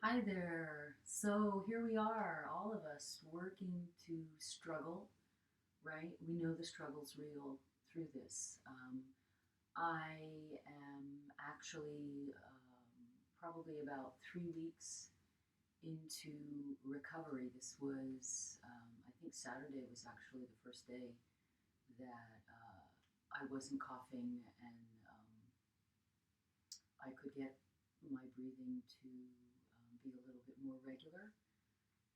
Hi there. So here we are, all of us working to struggle, right? We know the struggle's real through this. I am actually probably about 3 weeks into recovery. This was, I think Saturday was actually the first day that I wasn't coughing and I could get my breathing to be a little bit more regular.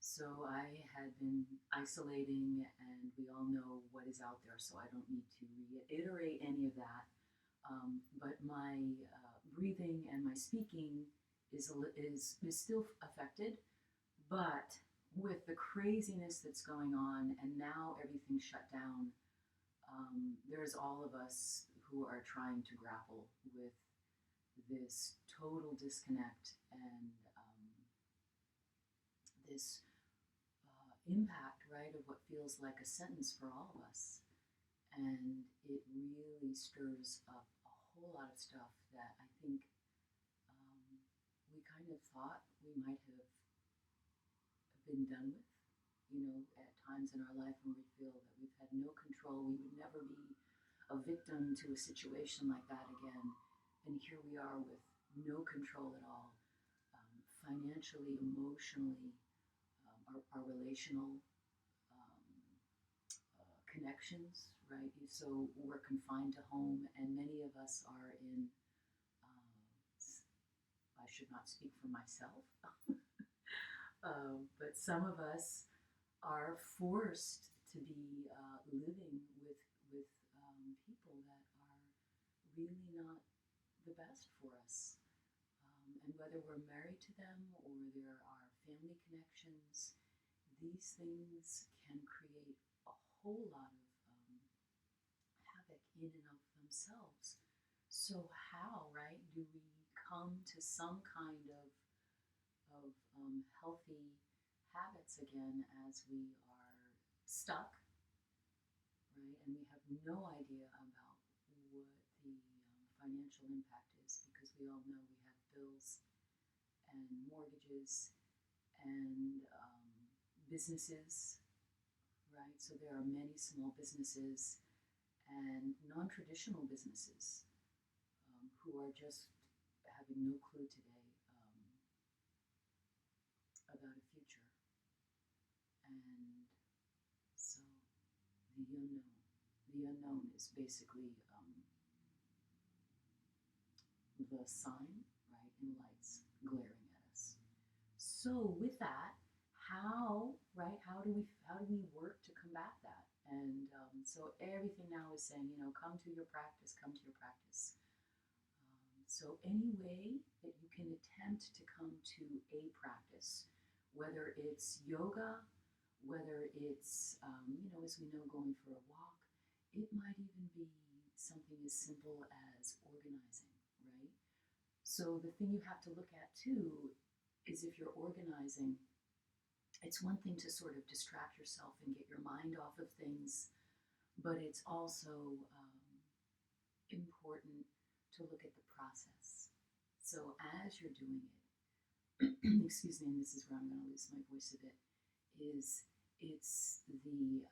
So I had been isolating, and we all know what is out there, so I don't need to reiterate any of that. But my breathing and my speaking is still affected, but with the craziness that's going on, and now everything's shut down, there's all of us who are trying to grapple with this total disconnect and this impact, right, of what feels like a sentence for all of us. And it really stirs up a whole lot of stuff that I think we kind of thought we might have been done with. At times in our life when we feel that we've had no control, we would never be a victim to a situation like that again. And here we are with no control at all, financially, emotionally, our relational connections, right? So we're confined to home, and many of us are in, I should not speak for myself, but some of us are forced to be living with people that are really not the best for us. And whether we're married to them or there are family connections, these things can create a whole lot of havoc in and of themselves. So how, right, do we come to some kind of healthy habits again as we are stuck, right? And we have no idea about what the financial impact is because we all know we have bills and mortgages and businesses, right? So there are many small businesses and non-traditional businesses who are just having no clue today about a future. And so the unknown. The unknown is basically the sign, right, in lights glaring at us. So with that, how, right, how do we work to combat that? And so everything now is saying, come to your practice, come to your practice. So any way that you can attempt to come to a practice, whether it's yoga, whether it's, as we know, going for a walk, it might even be something as simple as organizing, right? So the thing you have to look at too is if you're organizing, it's one thing to sort of distract yourself and get your mind off of things, but it's also important to look at the process. So as you're doing it, excuse me, and this is where I'm going to lose my voice a bit, is it's the beauty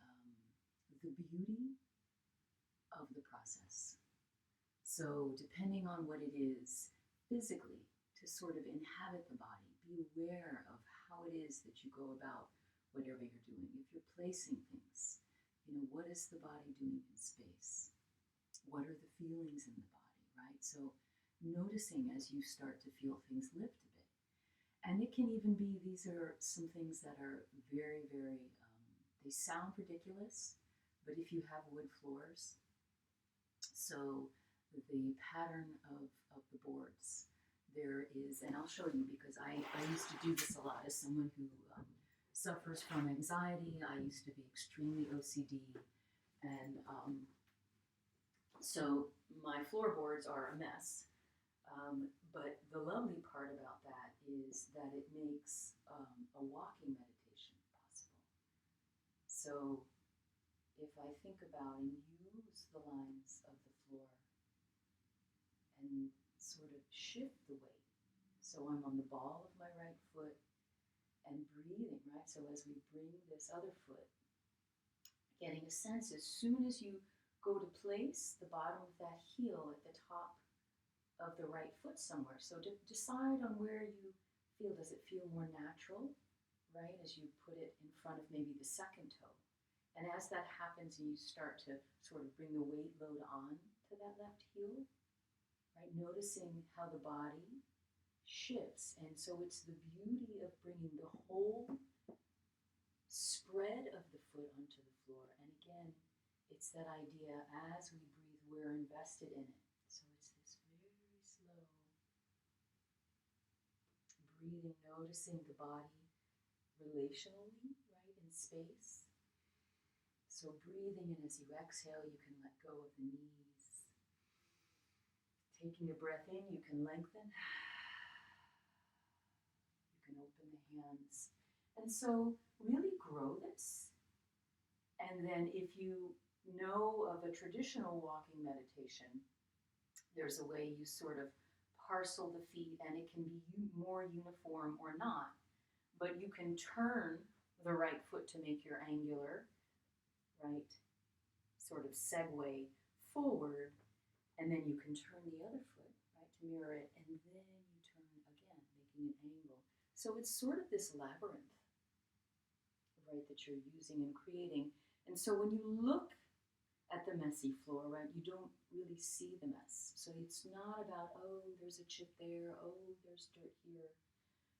of the process. So depending on what it is physically, to sort of inhabit the body, be aware of how it is that you go about whatever you're doing. If you're placing things, what is the body doing in space? What are the feelings in the body, right? So noticing as you start to feel things lift a bit. And it can even be, these are some things that are very, very, they sound ridiculous, but if you have wood floors, so the pattern of the boards, there is, and I'll show you because I used to do this a lot as someone who suffers from anxiety. I used to be extremely OCD, and so my floorboards are a mess. But the lovely part about that is that it makes a walking meditation possible. So if I think about and use the lines of the floor and sort of shift the weight. So I'm on the ball of my right foot and breathing, right? So as we bring this other foot, getting a sense as soon as you go to place the bottom of that heel at the top of the right foot somewhere. So decide on where you feel. Does it feel more natural, right, as you put it in front of maybe the second toe? And as that happens and you start to sort of bring the weight load on to that left heel, right, noticing how the body shifts. And so it's the beauty of bringing the whole spread of the foot onto the floor. And again, it's that idea as we breathe, we're invested in it. So it's this very slow breathing, noticing the body relationally, right, in space. So breathing in as you exhale, you can let go of the knees. Taking a breath in, you can lengthen. You can open the hands. And so really grow this. And then if you know of a traditional walking meditation, there's a way you sort of parcel the feet, and it can be more uniform or not. But you can turn the right foot to make your angular, right, sort of segue forward, and then you can turn the other foot, right, to mirror it, and then you turn again, making an angle. So it's sort of this labyrinth, right, that you're using and creating. And so when you look at the messy floor, right, you don't really see the mess. So it's not about, oh, there's a chip there, oh, there's dirt here.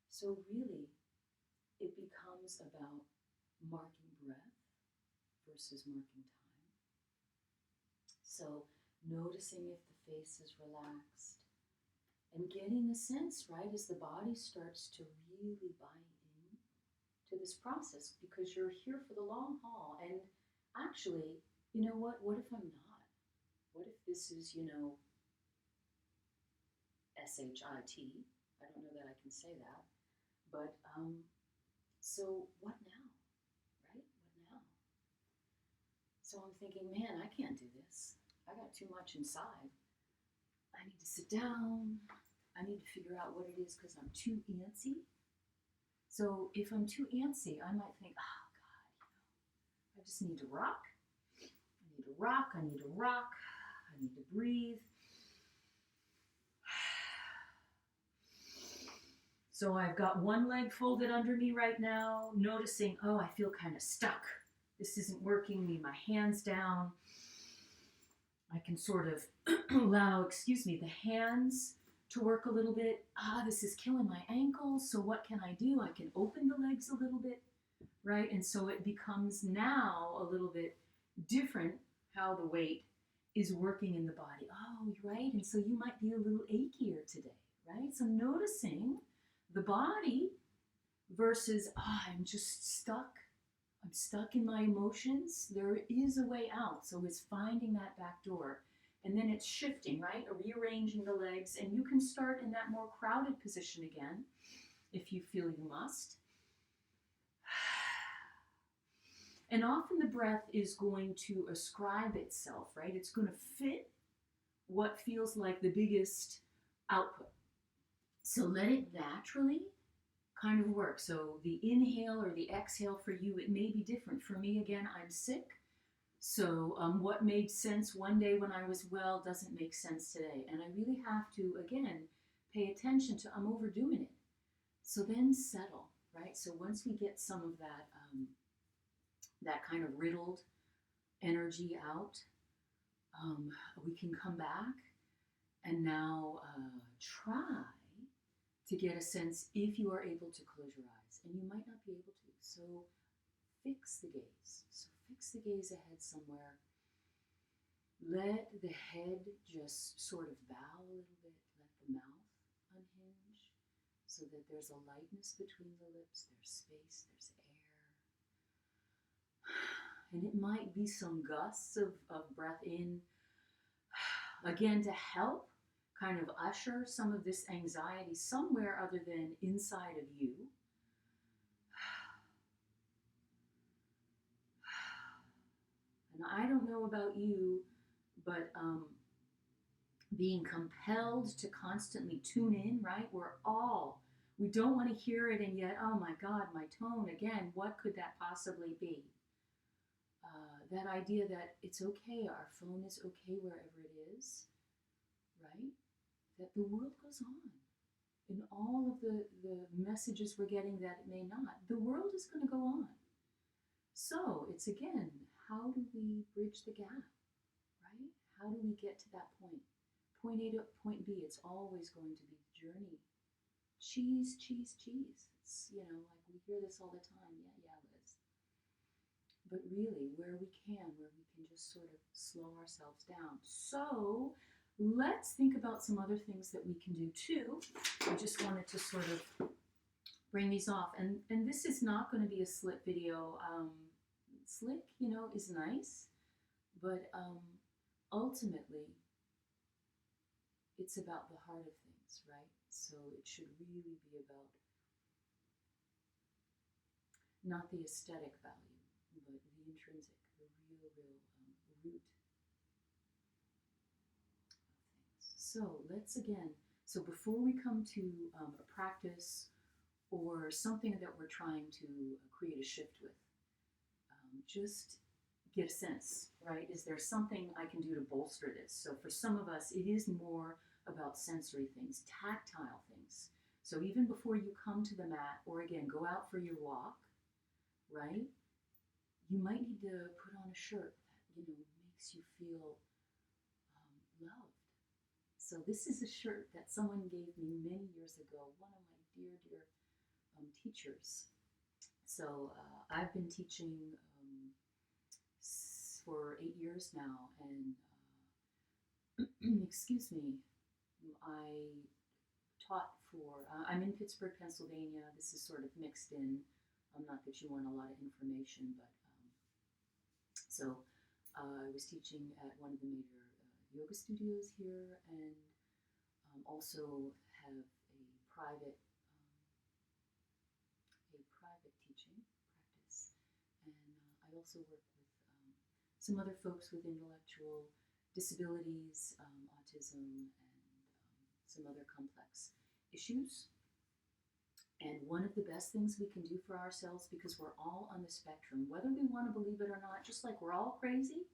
So really, it becomes about marking breath versus marking time. So noticing if the face is relaxed and getting a sense, right, as the body starts to really buy in to this process, because you're here for the long haul. And actually, you know what if I'm not? What if this is, SHIT? I don't know that I can say that. But, so what now, right? What now? So I'm thinking, man, I can't do this. I got too much inside. I need to sit down. I need to figure out what it is because I'm too antsy. So if I'm too antsy, I might think, oh God, I just need to rock. I need to rock. I need to rock. I need to breathe. So I've got one leg folded under me right now, noticing, oh, I feel kind of stuck. This isn't working. Need my hands down. I can sort of allow, the hands to work a little bit. This is killing my ankles. So what can I do? I can open the legs a little bit, right? And so it becomes now a little bit different how the weight is working in the body. Oh, right. And so you might be a little achier today, right? So noticing the body versus, I'm just stuck. I'm stuck in my emotions. There is a way out. So it's finding that back door. And then it's shifting, right? Rearranging the legs. And you can start in that more crowded position again if you feel you must. And often the breath is going to ascribe itself, right? It's going to fit what feels like the biggest output. So let it naturally kind of work. So the inhale or the exhale for you, it may be different. For me, again, I'm sick. So what made sense one day when I was well doesn't make sense today. And I really have to, again, pay attention to I'm overdoing it. So then settle, right? So once we get some of that, that kind of riddled energy out, we can come back and now try to get a sense if you are able to close your eyes. And you might not be able to. So fix the gaze. So fix the gaze ahead somewhere. Let the head just sort of bow a little bit. Let the mouth unhinge so that there's a lightness between the lips. There's space. There's air. And it might be some gusts of breath in. Again, to help kind of usher some of this anxiety somewhere other than inside of you. And I don't know about you, but being compelled to constantly tune in, right? We're all We don't want to hear it, and yet, oh my God, my tone again. What could that possibly be? That idea that it's okay, our phone is okay wherever it is, right? That the world goes on. In all of the messages we're getting that it may not, the world is going to go on. So it's again, how do we bridge the gap, right? How do we get to that point? Point A to point B, it's always going to be the journey. Cheese, cheese, cheese. It's, like we hear this all the time. Yeah, Liz. But really, where we can just sort of slow ourselves down. So let's think about some other things that we can do too. I just wanted to sort of bring these off. And this is not going to be a slick video. Slick, is nice. But ultimately, it's about the heart of things, right? So it should really be about not the aesthetic value, but the intrinsic, the real root of things. So let's so before we come to a practice or something that we're trying to create a shift with, just get a sense, right? Is there something I can do to bolster this? So for some of us, it is more about sensory things, tactile things. So even before you come to the mat, or again, go out for your walk, right? You might need to put on a shirt that, makes you feel loved. So this is a shirt that someone gave me many years ago, one of my dear, dear teachers. So I've been teaching for 8 years now, and excuse me, I taught I'm in Pittsburgh, Pennsylvania. This is sort of mixed in. Not that you want a lot of information, but so I was teaching at one of the major yoga studios here, and also have a private teaching practice. And I also work with some other folks with intellectual disabilities, autism, and some other complex issues. And one of the best things we can do for ourselves, because we're all on the spectrum, whether we want to believe it or not, just like we're all crazy,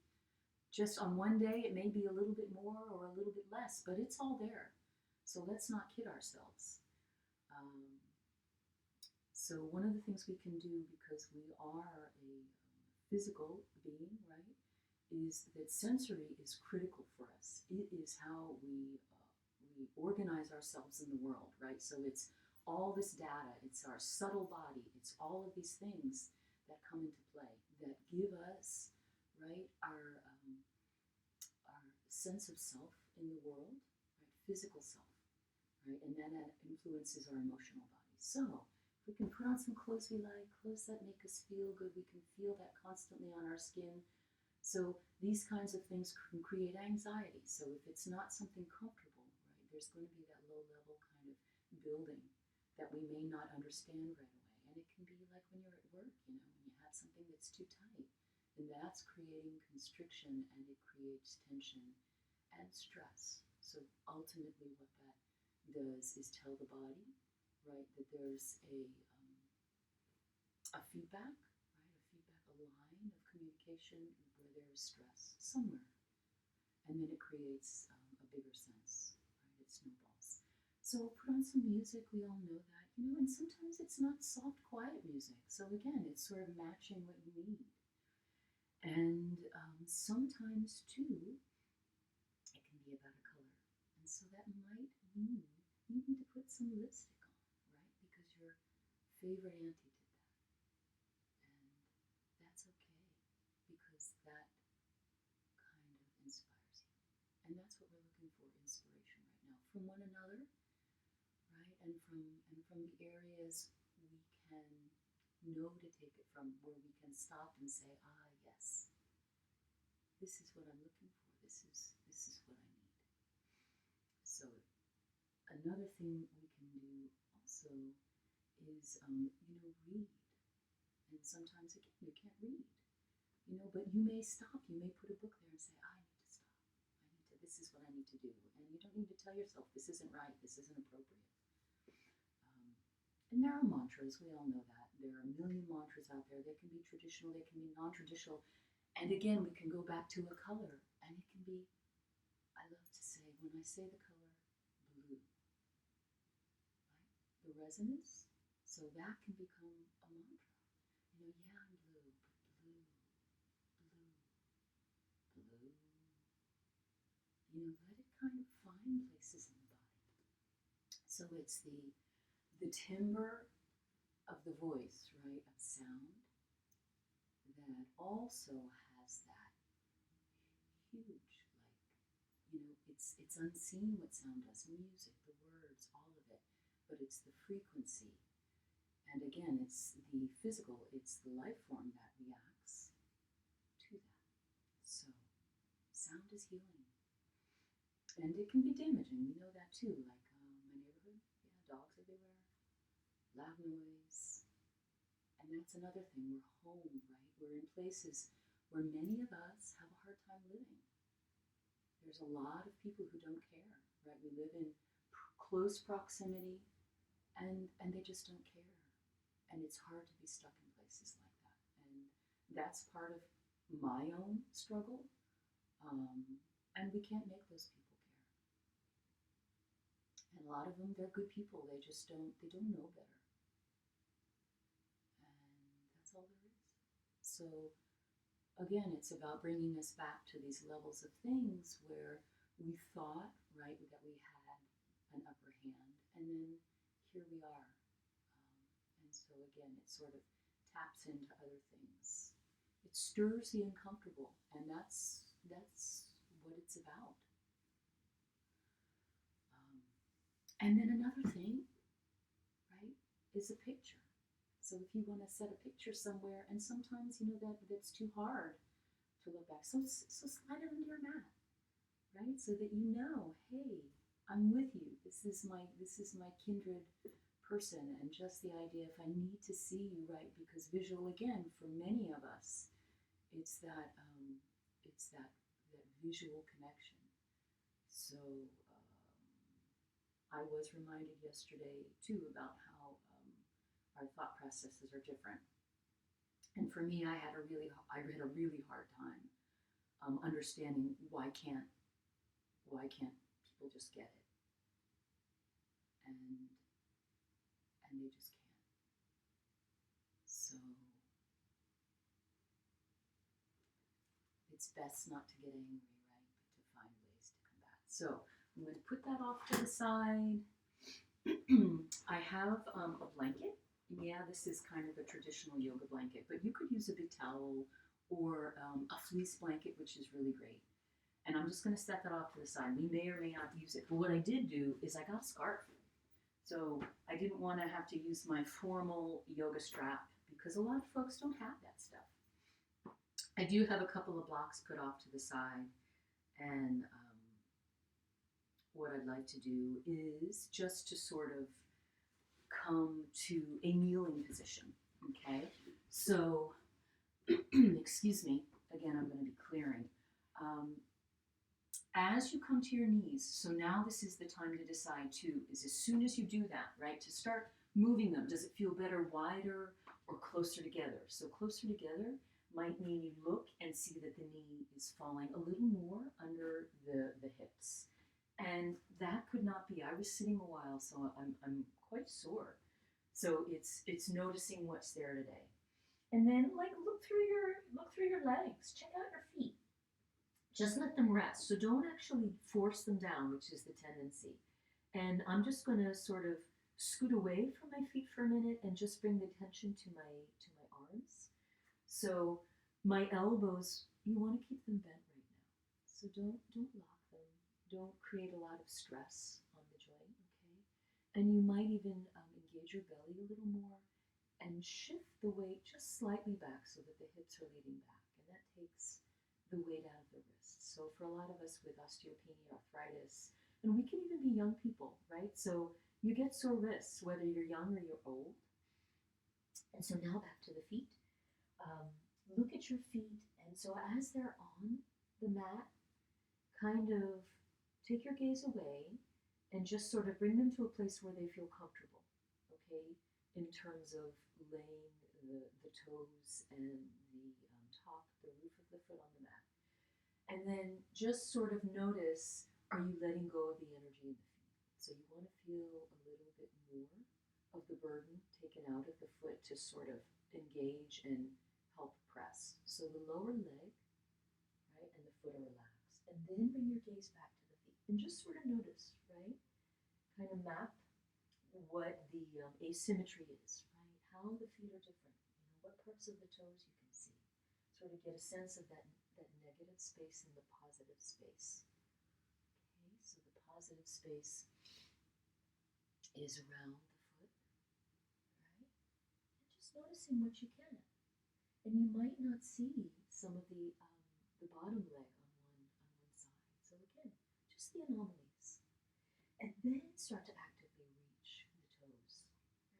just on one day it may be a little bit more or a little bit less, but it's all there. So let's not kid ourselves. So one of the things we can do, because we are a physical being, right, is that sensory is critical for us. It is how we organize ourselves in the world, right? So it's all this data, it's our subtle body, it's all of these things that come into play that give us, right, our sense of self in the world, right, physical self, right, and then that influences our emotional body. So if we can put on some clothes we like, clothes that make us feel good, we can feel that constantly on our skin. So these kinds of things can create anxiety. So if it's not something comfortable, right, there's going to be that low-level kind of building that we may not understand right away. And it can be like when you're at work, when you have something that's too tight, and that's creating constriction, and it creates tension and stress. So ultimately what that does is tell the body, right, that there's a feedback, right, a line of communication where there is stress somewhere. And then it creates a bigger sense, right, it snowballs. So put on some music, we all know that, and sometimes it's not soft, quiet music. So again, it's sort of matching what you need. And sometimes too, it can be about a color. And so that might mean you need to put some lipstick on, right, because your favorite auntie did that. And that's okay, because that kind of inspires you. And that's what we're looking for, inspiration right now, from one another, right? And from the areas we can know to take it from, where we can stop and say, yes, this is what I'm looking for. This is what I need. So another thing we can do also is, read. And sometimes, again, you can't read, but you may stop. You may put a book there and say, I need to stop. This is what I need to do. And you don't need to tell yourself, this isn't right, this isn't appropriate. And there are mantras, we all know that. There are a million mantras out there. They can be traditional, they can be non-traditional. And again, we can go back to a color, and it can be, I love to say, when I say the color blue, right? The resonance, so that can become a mantra. Yeah, I'm blue, but blue, blue, blue. Let it kind of find places in the body. So it's the timbre of the voice, right, of sound, that also has that huge, it's unseen what sound does, music, the words, all of it, but it's the frequency. And again, it's the physical, it's the life form that reacts to that. So sound is healing. And it can be damaging, we know that too, like my neighborhood, dogs everywhere, loud noise. And that's another thing, we're home, right? We're in places where many of us have a hard time living. There's a lot of people who don't care, right? We live in close proximity, and they just don't care. And it's hard to be stuck in places like that. And that's part of my own struggle. And we can't make those people care. And a lot of them, they're good people. They don't know better. And that's all there is. So again, it's about bringing us back to these levels of things where we thought, right, that we had an upper hand, and then here we are. And so again, it sort of taps into other things. It stirs the uncomfortable, and that's what it's about. And then another thing, right, is a picture. So if you want to set a picture somewhere, and sometimes that's too hard to look back, so slide it under your mat, right, so that hey, I'm with you. This is my kindred person, and just the idea, if I need to see you, right, because visual, again, for many of us, it's that visual connection. So I was reminded yesterday too about how our thought processes are different. And for me, I had a really hard time understanding why can't people just get it, and they just can't. So it's best not to get angry, right, but to find ways to combat. So I'm going to put that off to the side. I have a blanket. Yeah, this is kind of a traditional yoga blanket, but you could use a big towel or a fleece blanket, which is really great. And I'm just going to set that off to the side. We may or may not use it. But what I did do is I got a scarf. So I didn't want to have to use my formal yoga strap because a lot of folks don't have that stuff. I do have a couple of blocks put off to the side. And what I'd like to do is just to sort of come to a kneeling position, okay? So, excuse me, again, I'm going to be clearing. As you come to your knees, so now this is the time to decide too, is as soon as you do that, right, to start moving them, does it feel better wider or closer together? So closer together might mean you look and see that the knee is falling a little more under the hips. And that could not be. I was sitting a while, so I'm quite sore. So it's noticing what's there today. And then look through your legs. Check out your feet. Just let them rest. So don't actually force them down, which is the tendency. And I'm just going to sort of scoot away from my feet for a minute and just bring the attention to my arms. So my elbows, you want to keep them bent right now. So don't lock them. Don't create a lot of stress on the joint, okay? And you might even engage your belly a little more and shift the weight just slightly back so that the hips are leading back. And that takes the weight out of the wrists. So for a lot of us with osteopenia, arthritis, and we can even be young people, right? So you get sore wrists, whether you're young or you're old. And so now back to the feet. Look at your feet. And so as they're on the mat, kind of take your gaze away and just sort of bring them to a place where they feel comfortable, okay? in terms of laying the toes and the top, the roof of the foot on the mat. And then just sort of notice, are you letting go of the energy in the feet? So you want to feel a little bit more of the burden taken out of the foot to sort of engage and help press. So the lower leg, right, and the foot are relaxed. And then bring your gaze back to the feet. And just sort of notice, right? Kind of map what the asymmetry is, right? How the feet are different. What parts of the toes you can see. Sort of get a sense of that negative space and the positive space. Okay, so the positive space is around the foot, right? And just noticing what you can. And you might not see some of the bottom leg on one side. So again, just the anomalies. And then start to actively reach the toes,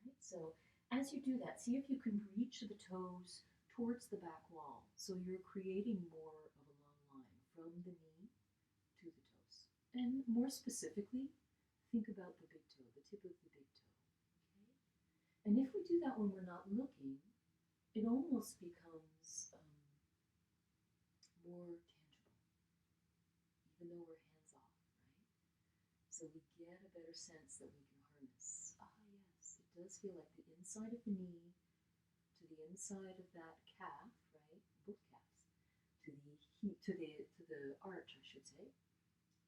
right? So as you do that, see if you can reach the toes towards the back wall. So you're creating more of a long line from the knee to the toes. And more specifically, think about the big toe, the tip of the big toe. Okay? And if we do that when we're not looking, it almost becomes more tangible, even though we're hands off, right? So we get a better sense that we can harness. Ah, yes, it does feel like the inside of the knee to the inside of that calf, right? Both calves to the arch, I should say,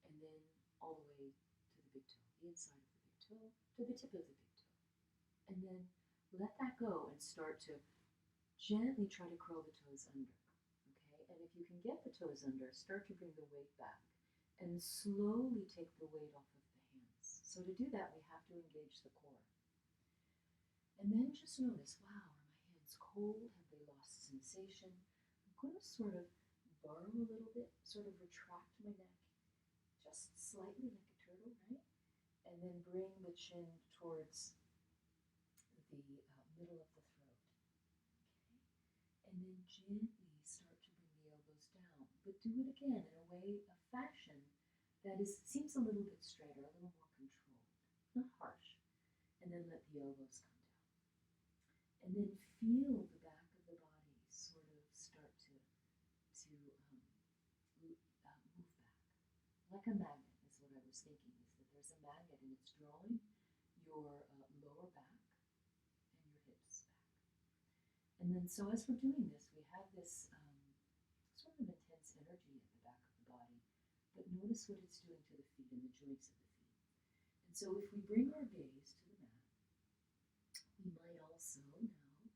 and then all the way to the big toe, the inside of the big toe to the tip of the big toe, and then let that go and start to gently try to curl the toes under. Okay, and if you can get the toes under, start to bring the weight back and slowly take the weight off of the hands. So to do that, we have to engage the core. And then just notice, wow, are my hands cold? Have they lost sensation? I'm going to sort of burrow a little bit, sort of retract my neck, just slightly like a turtle, right? And then bring the chin towards the middle of the throat. Okay? And then gently start to bring the elbows down. But do it again in a way, a fashion that seems a little bit straighter, a little more controlled, not harsh. And then let the elbows come down. And then feel the back of the body sort of start to move back. Like a magnet is what I was thinking, is that there's a magnet and it's drawing your lower back and your hips back. And then so as we're doing this, we have this sort of intense energy at the back of the body, but notice what it's doing to the feet and the joints of the feet. And so if we bring our gaze to the mat, we might also now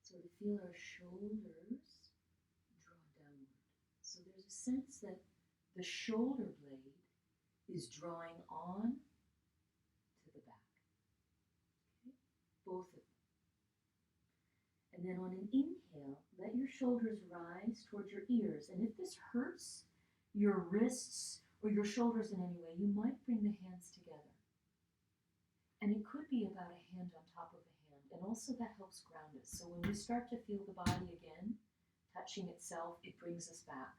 sort of feel our shoulders draw downward. So there's a sense that the shoulder blade is drawing on to the back. Okay? Both of them. And then on an inhale, let your shoulders rise towards your ears. And if this hurts your wrists or your shoulders in any way, you might bring the hands together. And it could be about a hand on top of a hand. And also that helps ground us. So when we start to feel the body again touching itself, it brings us back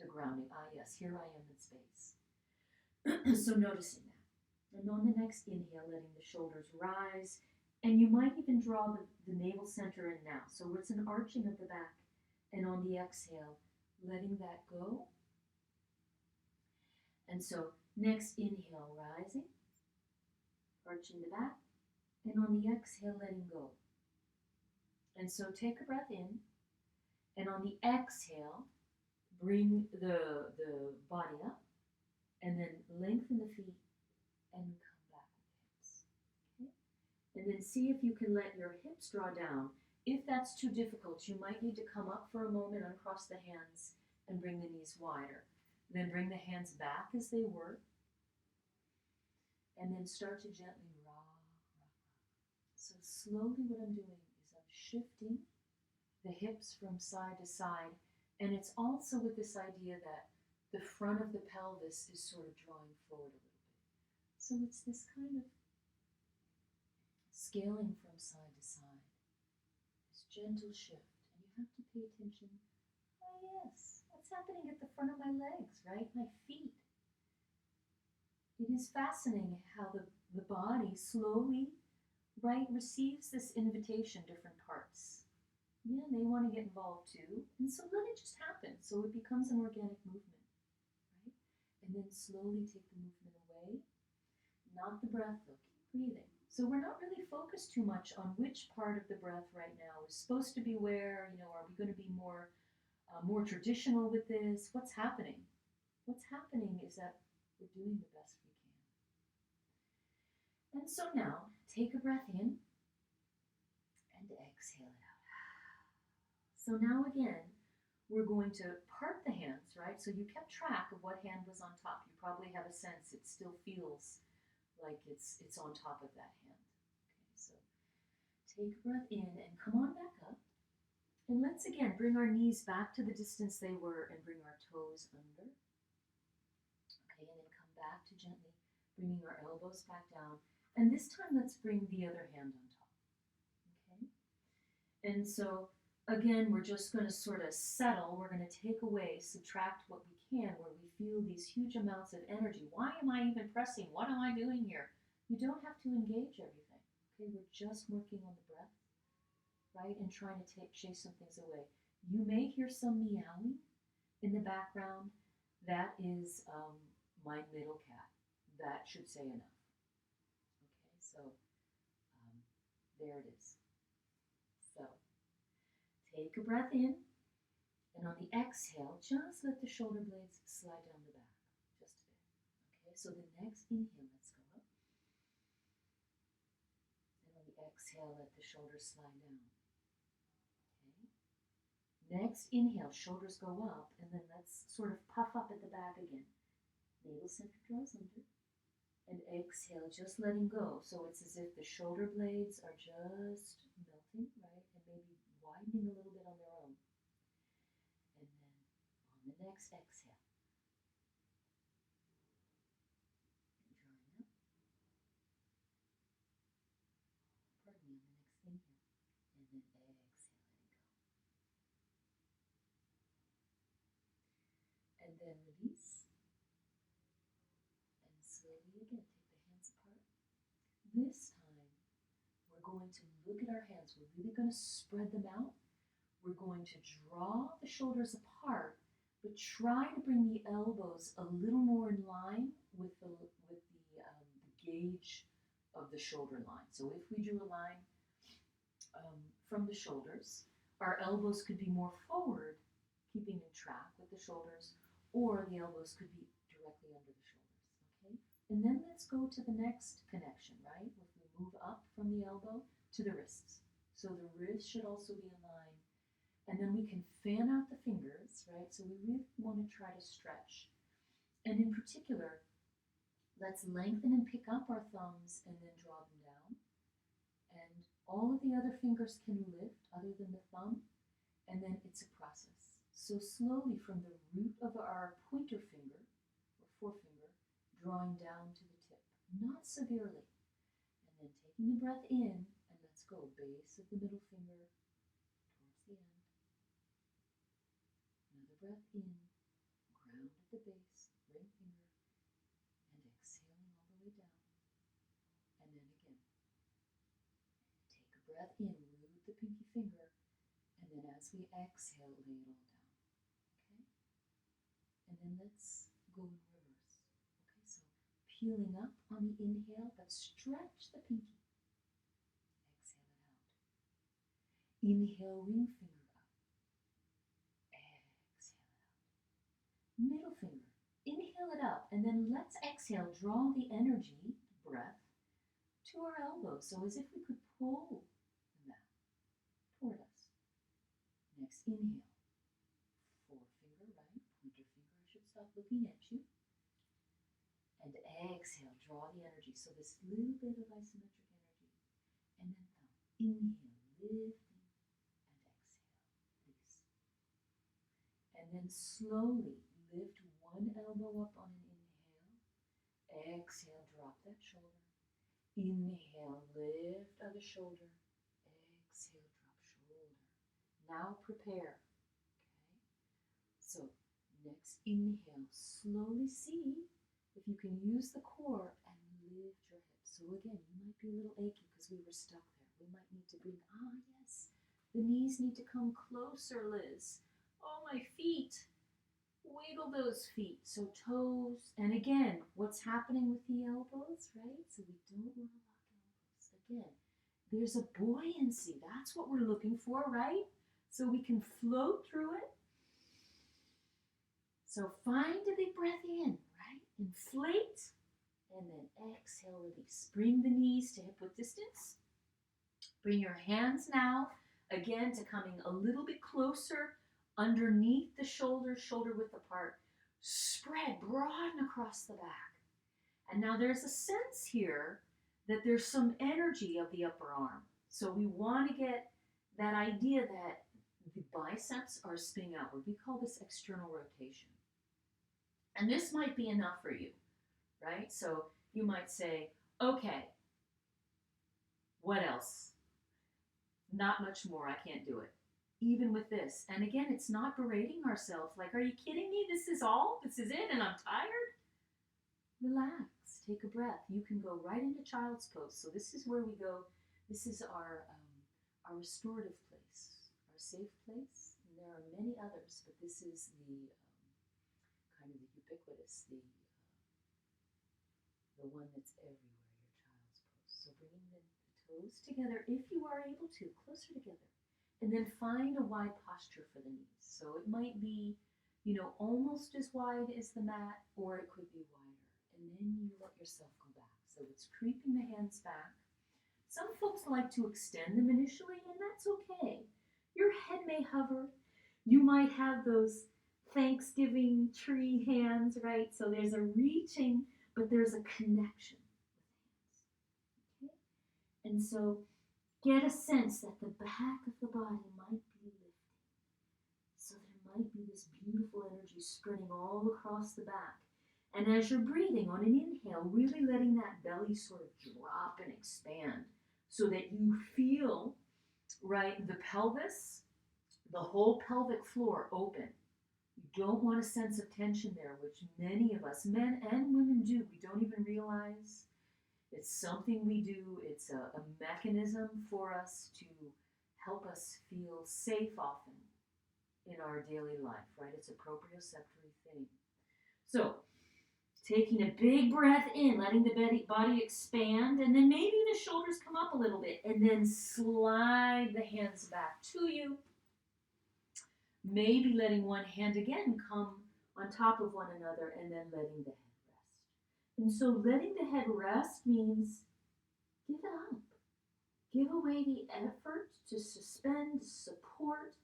to grounding. Ah, yes, here I am in space. So noticing that. And on the next inhale, letting the shoulders rise. And you might even draw the navel center in now. So it's an arching of the back. And on the exhale, letting that go. And so next inhale, rising, arching the back. And on the exhale, letting go. And so take a breath in. And on the exhale, bring the body up. And then lengthen the feet and come back with the hips. Okay? And then see if you can let your hips draw down. If that's too difficult, you might need to come up for a moment, uncross the hands, and bring the knees wider. Then bring the hands back as they were. And then start to gently rock. So slowly what I'm doing is I'm shifting the hips from side to side. And it's also with this idea that the front of the pelvis is sort of drawing forward a little bit. So it's this kind of scaling from side to side, this gentle shift. And you have to pay attention. Oh yes, what's happening at the front of my legs, right? My feet. It is fascinating how the body slowly right, receives this invitation, different parts. Yeah, they want to get involved too. And so let it just happen. So it becomes an organic movement, right? And then slowly take the movement away. Not the breath though, keep breathing. So we're not really focused too much on which part of the breath right now is supposed to be where, are we going to be more traditional with this? What's happening? What's happening is that we're doing the best we can. And so now, take a breath in and exhale it out. So now again, we're going to part the hands, right? So you kept track of what hand was on top. You probably have a sense it still feels like it's on top of that hand. Okay, so take a breath in and come on back up. And let's again bring our knees back to the distance they were and bring our toes under. Okay, and then come back to gently bringing our elbows back down. And this time let's bring the other hand on top. Okay? And so again, we're just going to sort of settle. We're going to take away, subtract what we can where we feel these huge amounts of energy. Why am I even pressing? What am I doing here? You don't have to engage everything. Okay, we're just working on the breath, right? And trying to chase some things away. You may hear some meowing in the background. That is my middle cat. That should say enough. Okay, so there it is. So take a breath in, and on the exhale, just let the shoulder blades slide down the back, just a bit. Okay, so the next inhale, let's go up. And on the exhale, let the shoulders slide down. Okay. Next inhale, shoulders go up, and then let's sort of puff up at the back again. Navel center draws under. And exhale, just letting go. So it's as if the shoulder blades are just melting, right? And maybe widening a little bit on their own. And then on the next exhale, drawing up. Pardon me, on the next inhale. And then exhale, letting go. And then release. And slowly again, take the hands apart. This time, we're going to look at our hands. We're really going to spread them out. We're going to draw the shoulders apart, but try to bring the elbows a little more in line with the gauge of the shoulder line. So if we drew a line from the shoulders, our elbows could be more forward, keeping in track with the shoulders, or the elbows could be directly under the shoulders. Okay, and then let's go to the next connection, right? If we move up from the elbow to the wrists. So the wrist should also be in line. And then we can fan out the fingers, right? So we really want to try to stretch. And in particular, let's lengthen and pick up our thumbs and then draw them down. And all of the other fingers can lift other than the thumb. And then it's a process. So slowly from the root of our pointer finger, or forefinger, drawing down to the tip. Not severely. And then taking a breath in, and let's go base of the middle finger towards the end. Another breath in, ground at the base, ring finger, and exhaling all the way down. And then again, take a breath in, root the pinky finger, and then as we exhale, lay it all down. Okay? And then let's go in reverse. Okay, so peeling up on the inhale, but stretch the pinky. Exhale it out. Inhale, ring finger up. Exhale it out. Middle finger. Inhale it up, and then let's exhale, draw the energy, breath, to our elbows. So as if we could pull the mat toward us. Next inhale. Forefinger, right? Pointer finger should stop looking at you. And exhale, draw the energy. So this little bit of isometric energy. And then thumb. Inhale, lifting, and exhale, release. And then slowly lift one elbow up on an inhale. Exhale, drop that shoulder. Inhale, lift other shoulder. Exhale, drop shoulder. Now prepare. Okay? So next inhale, slowly see if you can use the core and lift your hips. So again, you might be a little achy because we were stuck there. We might need to bring, yes, the knees need to come closer, Liz. Oh, my feet. Wiggle those feet. So toes, and again, what's happening with the elbows, right? So we don't want to lock elbows. Again, there's a buoyancy. That's what we're looking for, right? So we can float through it. So find a big breath in, right? Inflate, and then exhale, release. Bring the knees to hip width distance. Bring your hands now, again, to coming a little bit closer underneath the shoulders, shoulder width apart. Spread, broaden across the back. And now there's a sense here that there's some energy of the upper arm. So we want to get that idea that the biceps are spinning outward. We call this external rotation. And this might be enough for you, right? So you might say, okay, what else? Not much more, I can't do it. Even with this. And again, it's not berating ourselves. Like, are you kidding me? This is all? This is it? And I'm tired? Relax. Take a breath. You can go right into child's pose. So this is where we go. This is our restorative place, our safe place. And there are many others, but this is the kind of the ubiquitous, the one that's everywhere, your child's pose. So bringing the toes together, if you are able to, closer together. And then find a wide posture for the knees. So it might be, almost as wide as the mat, or it could be wider. And then you let yourself go back. So it's creeping the hands back. Some folks like to extend them initially, and that's okay. Your head may hover. You might have those Thanksgiving tree hands, right? So there's a reaching, but there's a connection with the hands. Okay? And so get a sense that the back of the body might be lifting. So there might be this beautiful energy spreading all across the back. And as you're breathing on an inhale, really letting that belly sort of drop and expand so that you feel, right, the pelvis, the whole pelvic floor open. You don't want a sense of tension there, which many of us, men and women, do. We don't even realize. It's something we do. It's a mechanism for us to help us feel safe often in our daily life, right? It's a proprioceptory thing. So, taking a big breath in, letting the body expand, and then maybe the shoulders come up a little bit, and then slide the hands back to you. Maybe letting one hand again come on top of one another, and then letting the head rest. And so letting the head rest means give it up. Give away the effort to suspend, support,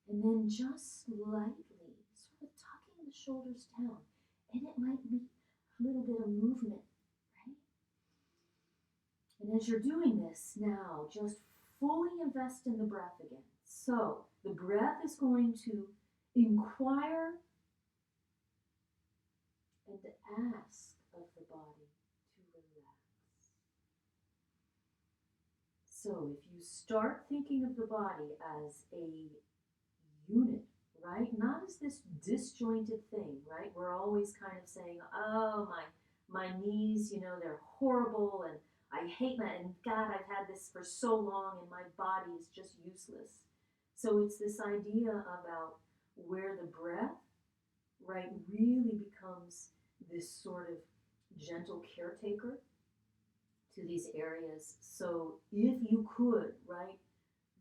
and then just lightly sort of tucking the shoulders down. And it might be a little bit of movement, right? And as you're doing this now, just fully invest in the breath again. So the breath is going to inquire and ask of the body to relax. So if you start thinking of the body as a unit, right? Not as this disjointed thing, right? We're always kind of saying, oh, my knees, they're horrible, and I hate that, and God, I've had this for so long, and my body is just useless. So it's this idea about where the breath, right, really becomes this sort of gentle caretaker to these areas. So if you could, right,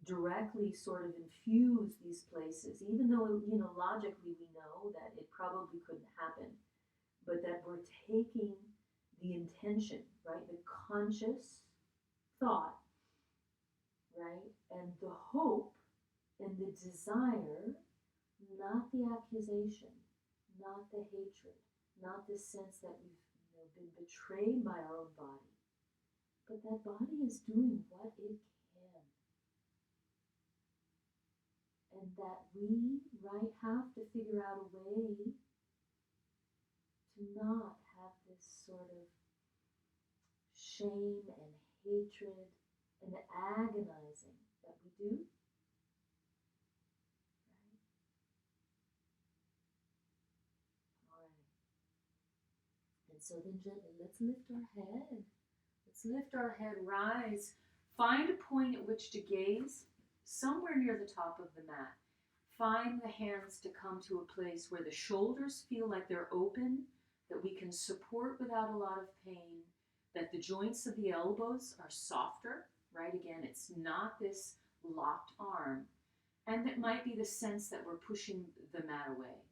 directly sort of infuse these places, even though, logically we know that it probably couldn't happen, but that we're taking the intention, right, the conscious thought, right, and the hope and the desire, not the accusation, not the hatred, not the sense that we've been betrayed by our own body, but that body is doing what it can. And that we, right, have to figure out a way to not have this sort of shame and hatred and agonizing that we do. Right? All right. And so then gently, let's lift our head. Let's lift our head, rise. Find a point at which to gaze, somewhere near the top of the mat. Find the hands to come to a place where the shoulders feel like they're open, that we can support without a lot of pain, that the joints of the elbows are softer, right? Again, it's not this locked arm. And that might be the sense that we're pushing the mat away.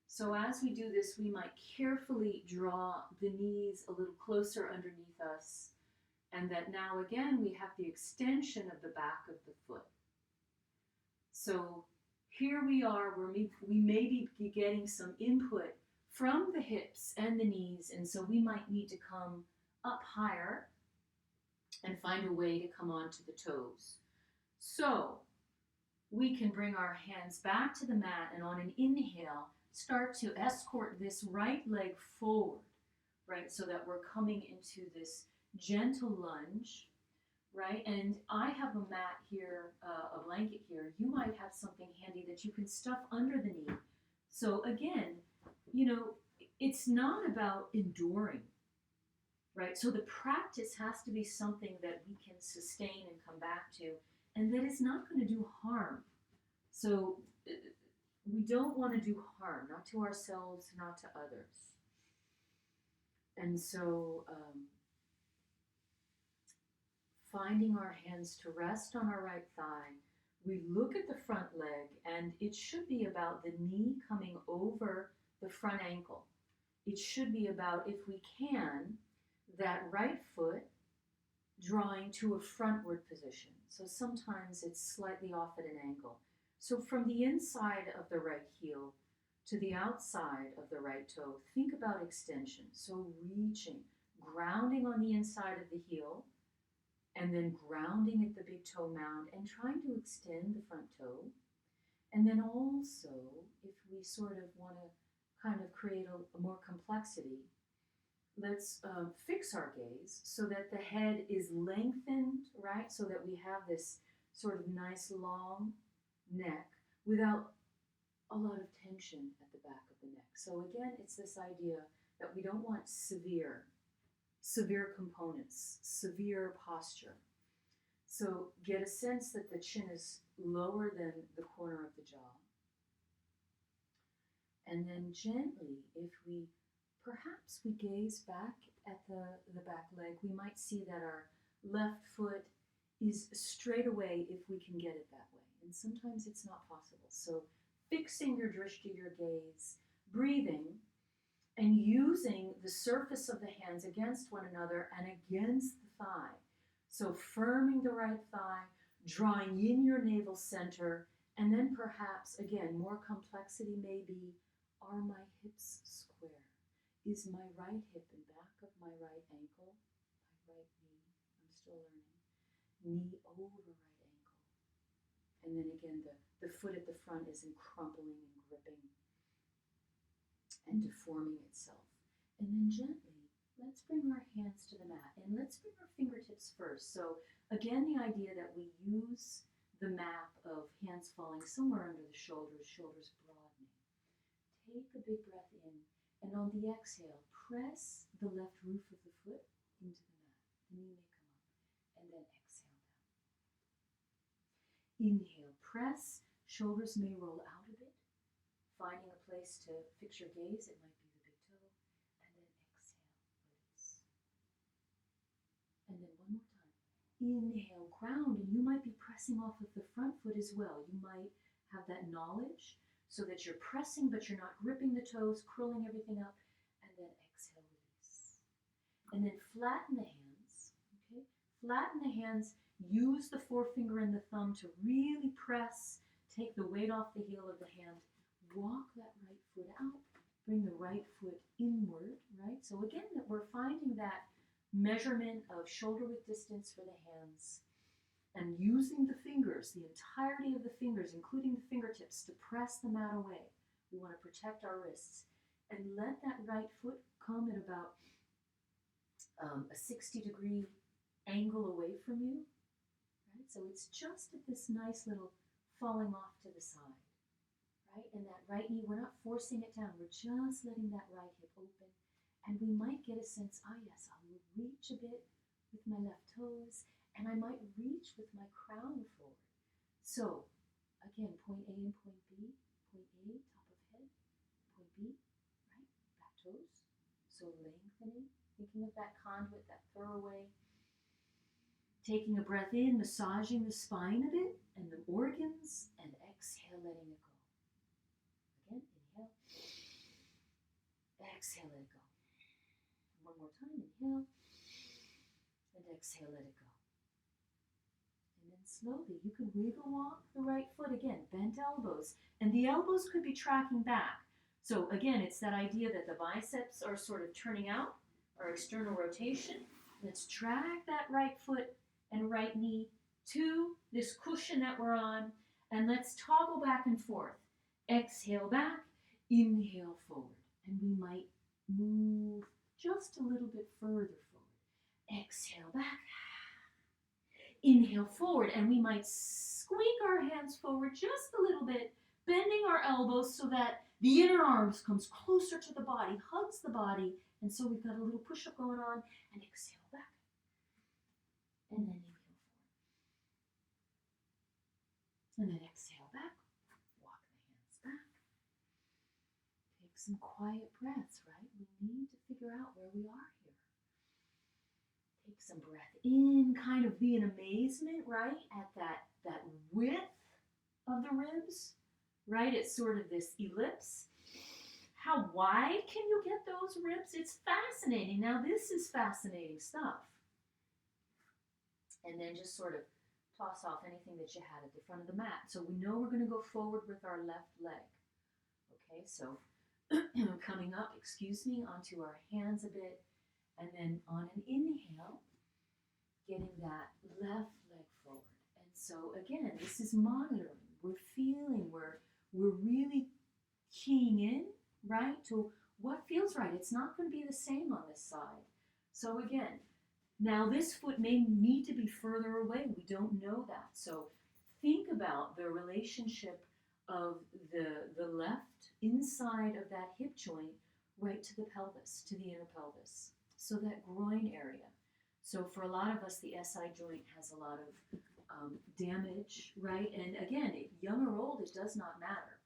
So as we do this, we might carefully draw the knees a little closer underneath us, and that now again we have the extension of the back of the foot. So here we are where we may be getting some input from the hips and the knees, and so we might need to come up higher and find a way to come onto the toes. So we can bring our hands back to the mat, and on an inhale, start to escort this right leg forward, right? So that we're coming into this gentle lunge, right? And I have a mat here, a blanket here. You might have something handy that you can stuff under the knee. So again, it's not about enduring, right? So the practice has to be something that we can sustain and come back to, and that is not going to do harm. So we don't want to do harm, not to ourselves, not to others. And so finding our hands to rest on our right thigh, we look at the front leg, and it should be about the knee coming over the front ankle. It should be about, if we can, that right foot drawing to a frontward position. So sometimes it's slightly off at an angle. So from the inside of the right heel to the outside of the right toe, think about extension. So reaching, grounding on the inside of the heel, and then grounding at the big toe mound and trying to extend the front toe. And then also, if we sort of want to kind of create a more complexity, let's fix our gaze so that the head is lengthened, right? So that we have this sort of nice long neck without a lot of tension at the back of the neck. So again, it's this idea that we don't want severe components, severe posture. So get a sense that the chin is lower than the corner of the jaw. And then gently, if we perhaps we gaze back at the back leg, we might see that our left foot is straight away if we can get it that way. And sometimes it's not possible. So fixing your drishti, your gaze, breathing, and using the surface of the hands against one another and against the thigh. So firming the right thigh, drawing in your navel center, and then perhaps, again, more complexity may be, are my hips square? Is my right hip in back of my right ankle, my right knee, I'm still learning, knee over right ankle. And then again, the foot at the front isn't crumpling and gripping and deforming itself. And then gently, let's bring our hands to the mat, and let's bring our fingertips first. So again, the idea that we use the map of hands falling somewhere under the shoulders, shoulders broadening. Take a big breath in, and on the exhale, press the left roof of the foot into the mat. The knee may come up, and then exhale down. Inhale, press, shoulders may roll out a bit, finding a place to fix your gaze. It might be the big toe, and then exhale, release. And then one more time. Inhale, ground, and you might be pressing off of the front foot as well. You might have that knowledge so that you're pressing, but you're not gripping the toes, curling everything up, and then exhale, release. And then flatten the hands, okay? Flatten the hands, use the forefinger and the thumb to really press, take the weight off the heel of the hand, walk that right foot out, bring the right foot inward, right? So again, that we're finding that measurement of shoulder width distance for the hands, and using the fingers, the entirety of the fingers, including the fingertips, to press the mat away. We want to protect our wrists. And let that right foot come at about a 60-degree angle away from you. Right? So it's just at this nice little falling off to the side. Right? And that right knee, we're not forcing it down. We're just letting that right hip open. And we might get a sense, yes, I will reach a bit with my left toes, and I might reach with my crown forward. So, again, point A and point B. Point A, top of head. Point B, right, back toes. So lengthening, thinking of that conduit, that thoroughway. Taking a breath in, massaging the spine a bit and the organs, and exhale, letting it go. Again, inhale. Exhale, let it go. One more time, inhale. And exhale, let it go. And then slowly, you can wiggle walk the right foot again, bent elbows. And the elbows could be tracking back. So again, it's that idea that the biceps are sort of turning out, our external rotation. Let's drag that right foot and right knee to this cushion that we're on, and let's toggle back and forth. Exhale back, inhale forward, and we might move just a little bit further forward. Exhale back, inhale forward, and we might squeak our hands forward just a little bit, bending our elbows so that the inner arms comes closer to the body, hugs the body, and so we've got a little push-up going on, and exhale back. And then inhale forward. And then exhale back. Walk the hands back. Take some quiet breaths, right? We need to figure out where we are here. Take some breath in, kind of be in amazement, right? At that width of the ribs, right? It's sort of this ellipse. How wide can you get those ribs? It's fascinating. Now this is fascinating stuff. And then just sort of toss off anything that you had at the front of the mat. So we know we're going to go forward with our left leg. Okay, so coming up, onto our hands a bit. And then on an inhale, getting that left leg forward. And so again, this is monitoring. We're feeling, we're really keying in, right, to what feels right. It's not going to be the same on this side. So again, now this foot may need to be further away. We don't know that. So think about the relationship of the left inside of that hip joint right to the pelvis, to the inner pelvis. So that groin area. So for a lot of us, the SI joint has a lot of damage, right? And again, young or old, it does not matter.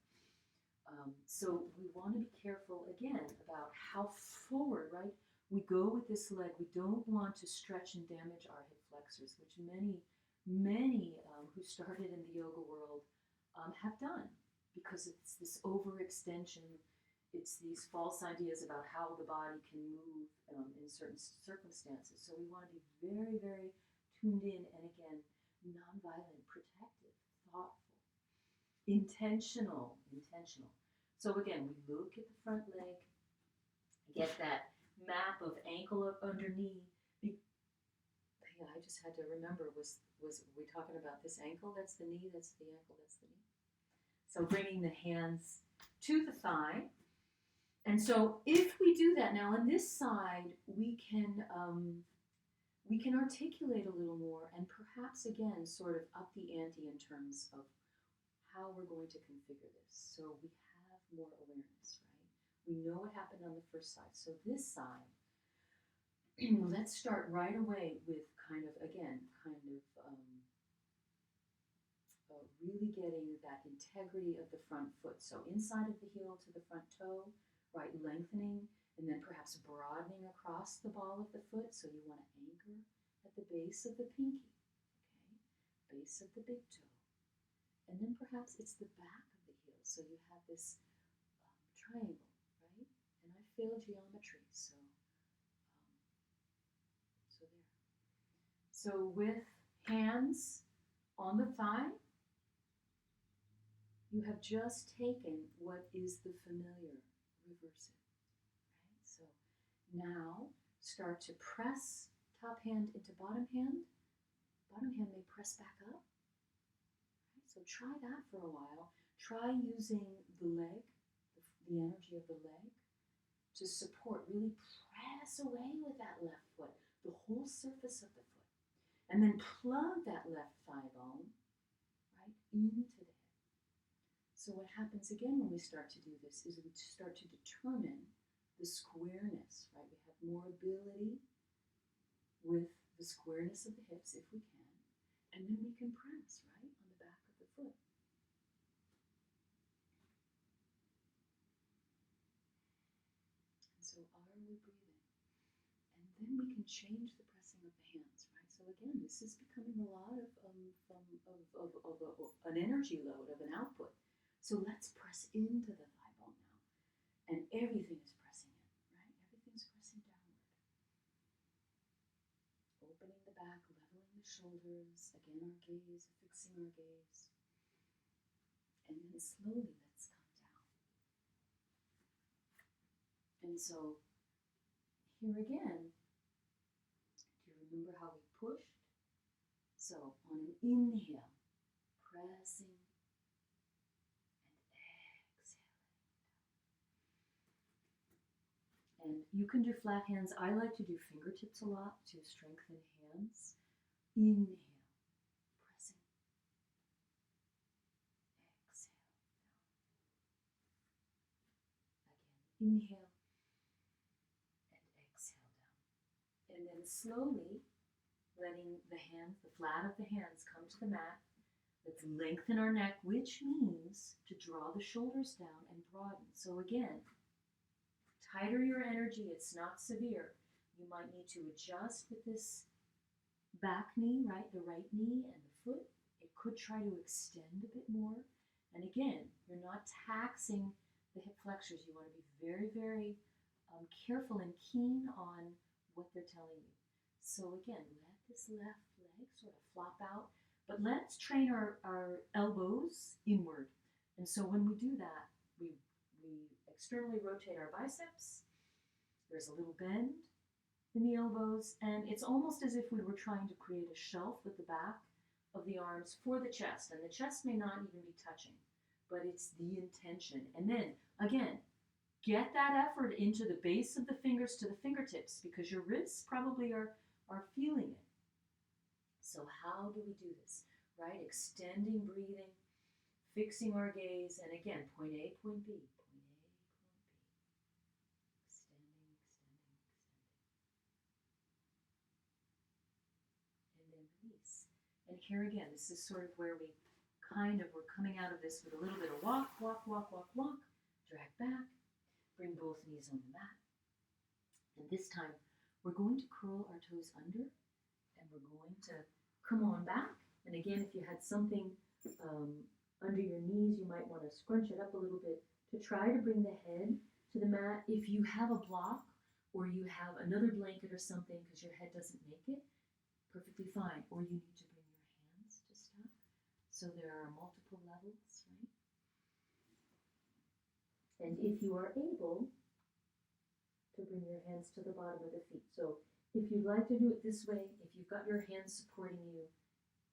So we want to be careful, again, about how forward, right, we go with this leg. We don't want to stretch and damage our hip flexors, which many who started in the yoga world have done, because it's this overextension. It's these false ideas about how the body can move in certain circumstances. So we want to be very, very tuned in, and again, nonviolent, protective, thoughtful, intentional. So again, we look at the front leg, get that map of ankle up under knee. Yeah, I just had to remember, was we talking about this ankle? That's the knee, that's the ankle, that's the knee. So bringing the hands to the thigh. And so if we do that now on this side, we can articulate a little more, and perhaps again sort of up the ante in terms of how we're going to configure this. So we have more awareness, right? We know what happened on the first side. So this side, let's start right away with really getting that integrity of the front foot. So inside of the heel to the front toe, right, lengthening, and then perhaps broadening across the ball of the foot. So you want to anchor at the base of the pinky, okay, base of the big toe. And then perhaps it's the back of the heel. So you have this triangle, right? And I failed geometry, so there. So with hands on the thigh, you have just taken what is the familiar, reverse it, right? So now start to press top hand into bottom hand. Bottom hand may press back up. Right? So try that for a while. Try using the leg, the energy of the leg, to support. Really press away with that left foot, the whole surface of the foot. And then plug that left thigh bone right into the head. So what happens again when we start to do this is we start to determine the squareness, right? We have more ability with the squareness of the hips if we can, and then we can press, right, on the back of the foot. And so are we breathing? And then we can change the pressing of the hands, right? So again, this is becoming a lot of an energy load, of an output. So let's press into the thigh bone now. And everything is pressing in, right? Everything's pressing downward. Opening the back, leveling the shoulders. Again, our gaze, fixing our gaze. And then slowly let's come down. And so here again, do you remember how we pushed? So on an inhale, pressing and exhaling. And you can do flat hands. I like to do fingertips a lot to strengthen hands. Inhale, pressing. Exhale. Again, inhale and exhale down. And then slowly letting the hands, the flat of the hands, come to the mat. Let's lengthen our neck, which means to draw the shoulders down and broaden. So again, tighter your energy, it's not severe. You might need to adjust with this back knee, right? The right knee and the foot. It could try to extend a bit more. And again, you're not taxing the hip flexors. You want to be very, very careful and keen on what they're telling you. So again, let this left leg sort of flop out. But let's train our elbows inward. And so when we do that, we externally rotate our biceps. There's a little bend in the elbows, and it's almost as if we were trying to create a shelf with the back of the arms for the chest. And the chest may not even be touching, but it's the intention. And then, again, get that effort into the base of the fingers to the fingertips, because your wrists probably are feeling it. So how do we do this, right? Extending breathing, fixing our gaze, and again, point A, point B, point A, point B. Extending, extending, extending. And then release. And here again, this is sort of where we're coming out of this with a little bit of walk, walk, walk, walk, walk, drag back, bring both knees on the mat. And this time, we're going to curl our toes under, and we're going to come on back. And again, if you had something under your knees, you might want to scrunch it up a little bit to try to bring the head to the mat. If you have a block or you have another blanket or something because your head doesn't make it, perfectly fine. Or you need to bring your hands to stuff. So there are multiple levels, right? And if you are able to bring your hands to the bottom of the feet. So if you'd like to do it this way, if you've got your hands supporting you,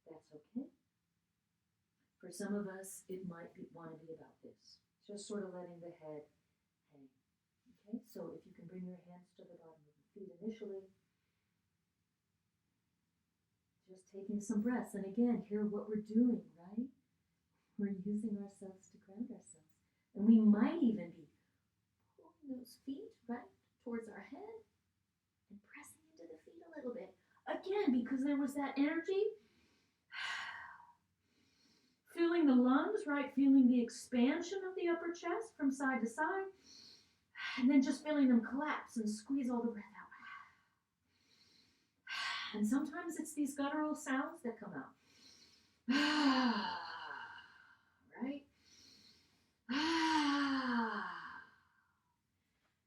that's okay. For some of us, it might want to be about this. Just sort of letting the head hang. Okay, so if you can bring your hands to the bottom of the feet initially, just taking some breaths. And again, hear what we're doing, right? We're using ourselves to ground ourselves. And we might even be pulling those feet right towards our head and pressing into the feet a little bit. Again, because there was that energy. Feeling the lungs, right? Feeling the expansion of the upper chest from side to side. And then just feeling them collapse and squeeze all the breath out. And sometimes it's these guttural sounds that come out. Right?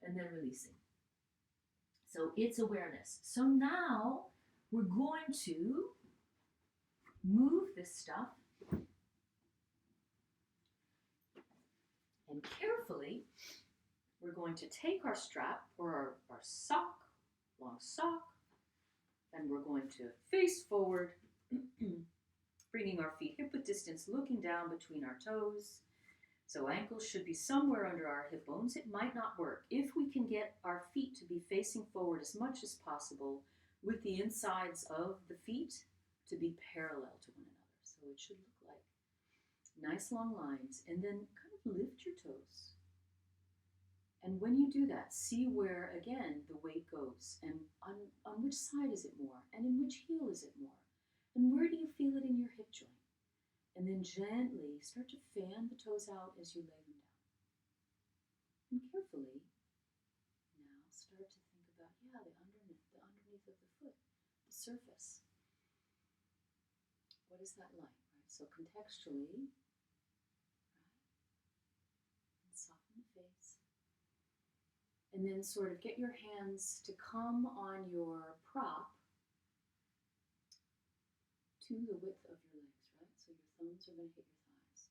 And then releasing. So it's awareness. So now we're going to move this stuff. And carefully, we're going to take our strap or our sock, long sock, and we're going to face forward, bringing our feet hip width distance, looking down between our toes. So ankles should be somewhere under our hip bones. It might not work. If we can get our feet to be facing forward as much as possible with the insides of the feet to be parallel to one another. So it should look like nice long lines, and then kind of lift your toes. And when you do that, see where, again, the weight goes, and on which side is it more, and in which heel is it more, and where do you feel it in your hip joint? And then gently start to fan the toes out as you lay them down. And carefully, now start to think about, the underneath of the foot, the surface. What is that like, right? So contextually, right? And soften the face. And then sort of get your hands to come on your prop to the width of your legs, right? So your thumbs are going to hit your thighs.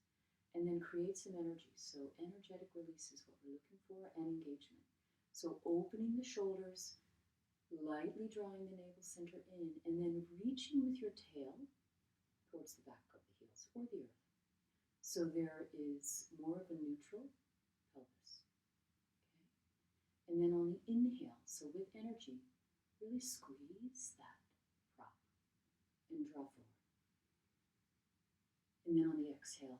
And then create some energy. So energetic release is what we're looking for, and engagement. So opening the shoulders, lightly drawing the navel center in, and then reaching with your tail towards the back of the heels or the earth. So there is more of a neutral pelvis. And then on the inhale, so with energy, really squeeze that prop and draw forward. And then on the exhale,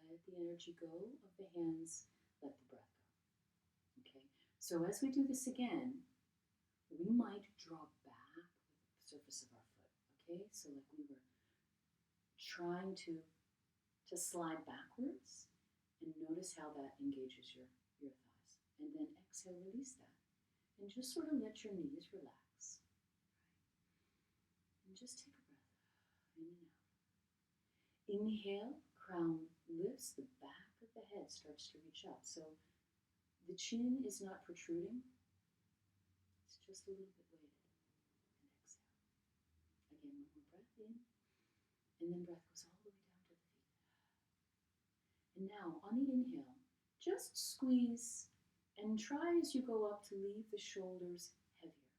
let the energy go of the hands, let the breath go. Okay, so as we do this again, we might draw back with the surface of our foot. Okay, so like we were trying to slide backwards, and notice how that engages your thighs. And then exhale, release that. And just sort of let your knees relax. Right? And just take a breath in and out. Inhale, crown lifts, the back of the head starts to reach up. So the chin is not protruding. It's just a little bit weighted. And exhale. Again, one more breath in. And then breath goes all the way down to the feet. And now, on the inhale, just squeeze and try as you go up to leave the shoulders heavier.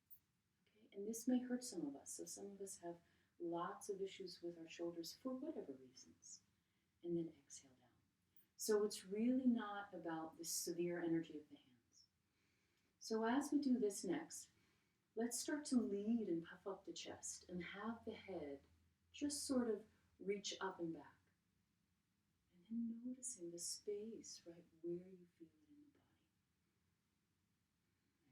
Okay? And this may hurt some of us. So some of us have lots of issues with our shoulders for whatever reasons. And then exhale down. So it's really not about the severe energy of the hands. So as we do this next, let's start to lead and puff up the chest and have the head just sort of reach up and back. And then noticing the space right where you feel it in the body.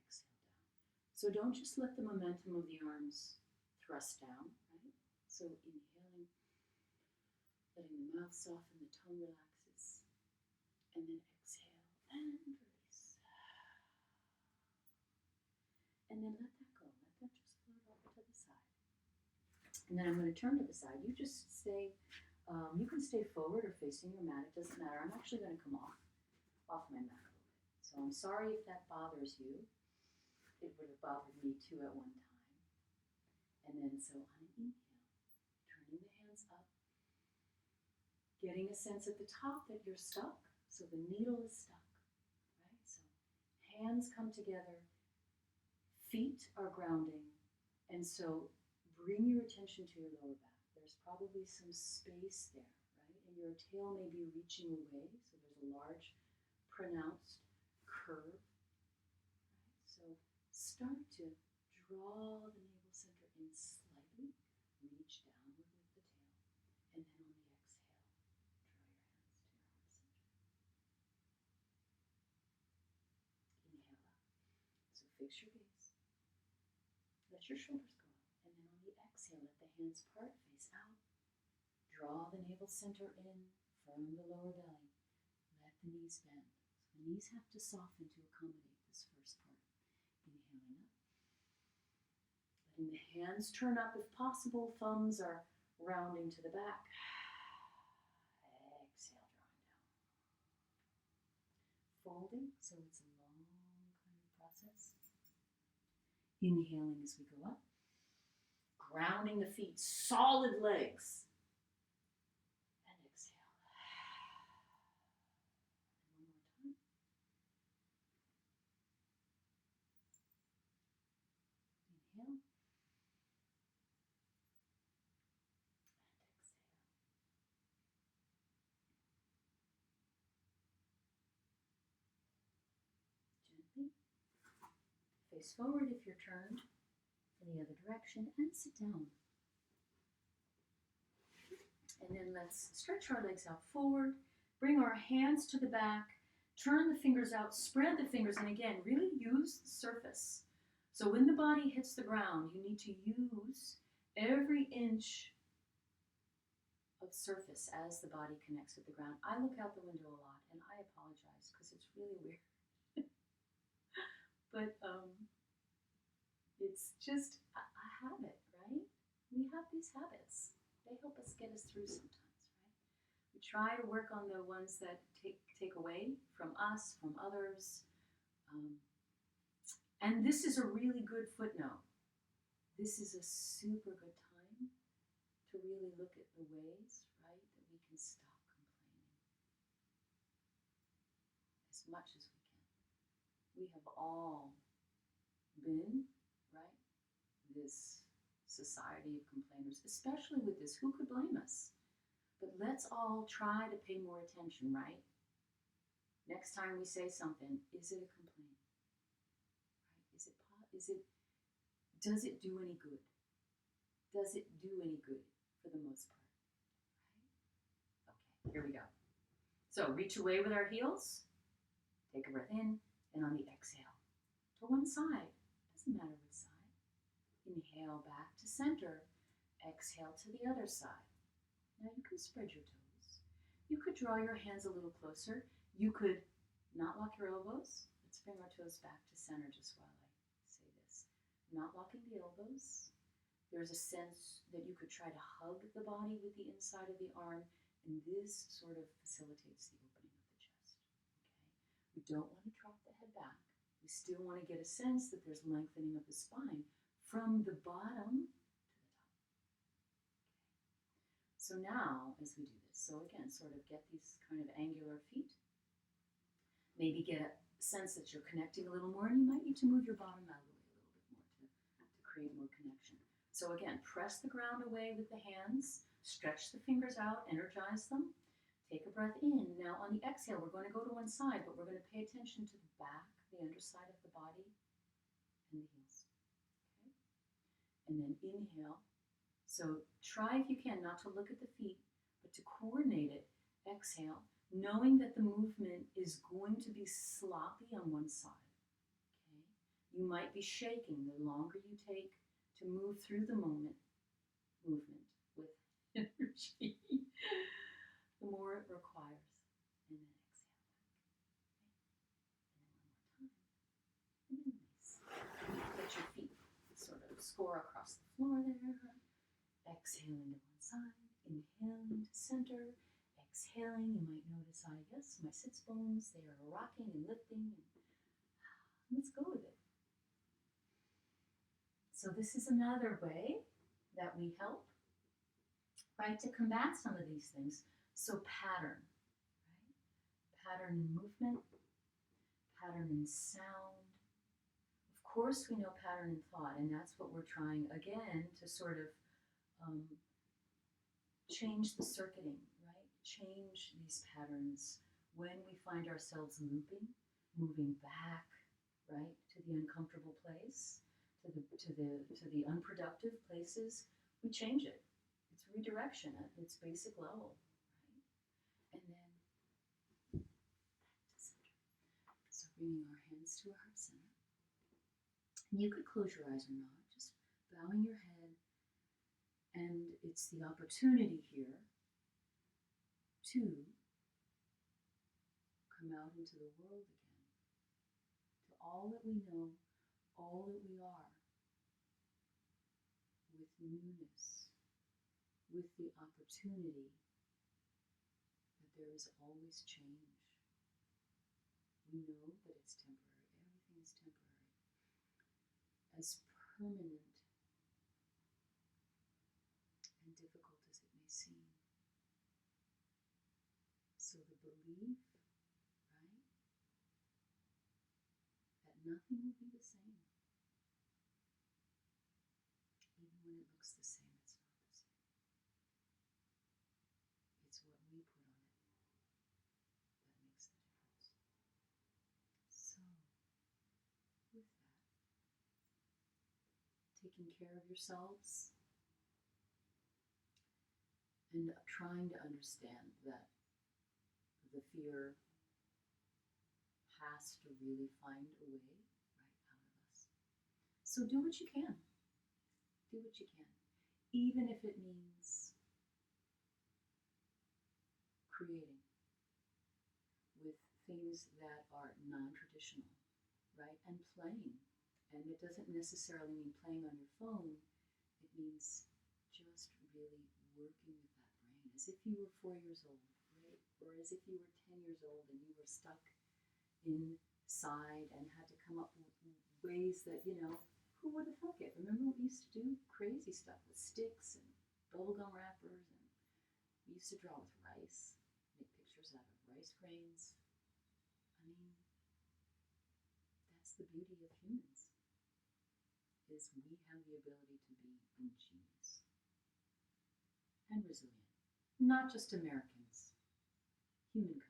Exhale down. So don't just let the momentum of the arms thrust down, right? So inhaling, letting the mouth soften, the tongue relaxes. And then exhale and release. And then let that go. Let that just float over to the side. And then I'm going to turn to the side. You just stay, you can stay forward or facing your mat. It doesn't matter. I'm actually going to come off my mat a little bit. So I'm sorry if that bothers you. It would have bothered me too at one time. And then so on an inhale, turning the hands up, getting a sense at the top that you're stuck. So the needle is stuck, right? So hands come together, feet are grounding, and so bring your attention to your lower back. There's probably some space there, right? And your tail may be reaching away, so there's a large, pronounced curve, right? So start to draw the navel center in slightly, reach downward with the tail, and then on the exhale, draw your hands to your heart center. Inhale up. So fix your gaze. Let your shoulders go up. And then on the exhale, let the hands part, face out. Draw the navel center in, firm the lower belly. Let the knees bend. So the knees have to soften to accommodate this first part. Inhaling up. Letting the hands turn up if possible. Thumbs are rounding to the back. Exhale, drawing down. Folding, so it's a long kind of process. Inhaling as we go up. Grounding the feet, solid legs. And exhale. And one more time. Inhale. And exhale. Gently. Face forward if you're turned in the other direction, and sit down. And then let's stretch our legs out forward, bring our hands to the back, turn the fingers out, spread the fingers, and again, really use the surface. So when the body hits the ground, you need to use every inch of surface as the body connects with the ground. I look out the window a lot, and I apologize because it's really weird. But it's just a habit, right? We have these habits. They help us get us through sometimes, right? We try to work on the ones that take away from us, from others. And this is a really good footnote. This is a super good time to really look at the ways, right, that we can stop complaining as much as we can. We have all been, right, this society of complainers, especially with this. Who could blame us? But let's all try to pay more attention, right? Next time we say something, is it a complaint? Right? Does it do any good? Does it do any good for the most part? Right? Okay, here we go. So reach away with our heels. Take a breath in, and on the exhale, to one side. Doesn't matter which side. Inhale back to center. Exhale to the other side. Now you can spread your toes. You could draw your hands a little closer. You could not lock your elbows. Let's bring our toes back to center just while I say this. Not locking the elbows. There's a sense that you could try to hug the body with the inside of the arm, and this sort of facilitates the opening of the chest. Okay? We don't want to drop the head back. We still want to get a sense that there's lengthening of the spine from the bottom to the top. Okay. So now, as we do this, so again, sort of get these kind of angular feet. Maybe get a sense that you're connecting a little more, and you might need to move your bottom out of the way a little bit more to create more connection. So again, press the ground away with the hands, stretch the fingers out, energize them. Take a breath in. Now on the exhale, we're going to go to one side, but we're going to pay attention to the back, the underside of the body, and the heels. Okay? And then inhale. So try if you can not to look at the feet, but to coordinate it. Exhale, knowing that the movement is going to be sloppy on one side. Okay? You might be shaking the longer you take to move through the movement with energy, the more it requires. And then exhale back. Okay? And then one more time. And then release. Let your feet sort of score across the floor there. Exhaling to one side, inhaling to center. Exhaling, you might notice, my sits bones, they are rocking and lifting. Let's go with it. So this is another way that we help, right, to combat some of these things. So pattern, right? Pattern in movement, pattern in sound. Of course, we know pattern in thought, and that's what we're trying, again, to sort of change the circuiting, right? Change these patterns when we find ourselves moving back, right, to the uncomfortable place, to the unproductive places. We change it. It's redirection at its basic level, right? And then back to center. So bringing our hands to our heart center. And you could close your eyes or not, just bowing your head. And it's the opportunity here to come out into the world again, to all that we know, all that we are, with newness, with the opportunity that there is always change. We know that it's temporary. Everything is temporary. As permanent and difficult as it may seem. So the belief, right, that nothing will be the same. Even when it looks the same, it's not the same. It's what we put on it that makes the difference. So, with that, taking care of yourselves and trying to understand that the fear has to really find a way right out of us. So do what you can. Do what you can. Even if it means creating with things that are non-traditional, right? And playing. And it doesn't necessarily mean playing on your phone. It means just really working with that brain as if you were 4 years old, right? Or as if you were 10 years old and you were stuck inside and had to come up with ways that, who would have thought it? Remember we used to do crazy stuff with sticks and bubblegum wrappers, and we used to draw with rice, make pictures out of rice grains. I mean, that's the beauty of humans, is we have the ability to be ingenious and resilient. Not just Americans, humankind.